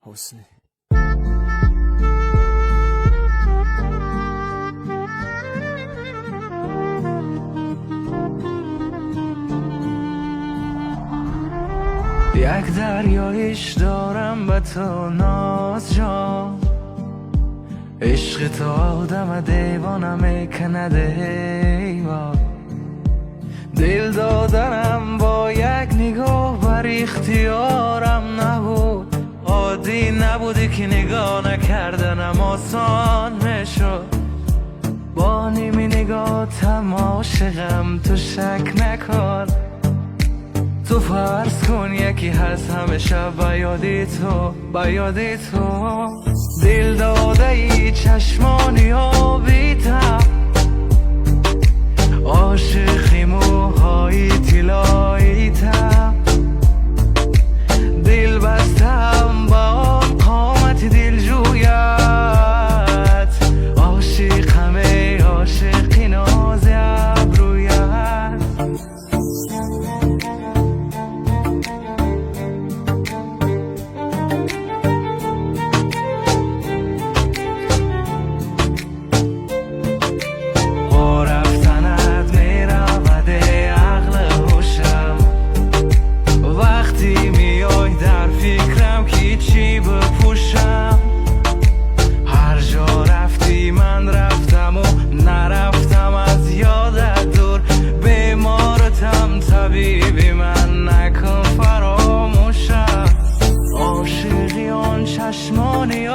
حسنی. یک دریایش دارم به تو ناز جان، عشق تو آدم دیوانه میکنه دیوان. دل دادنم با یک نگاه بر اختیارم نبود، عادی نبودی که نگاه نکردنم آسان میشد. با نیمی نگاهتم عاشقم، تو شک نکن. تو فرض کن یکی هست همیشه به یادی تو، به یادی تو. دل داده ای چشمانی آبیتم، عاشقی موهای طلاییتم. دل بستم با آن قامت دل جویت، عاشقم ای عاشقی ناز ابرویت. هر جا رفتی من رفتم و نرفتم از یادت دور. بیمارتم طبیبی من، نکن فراموشم. عاشقی آن چشمانی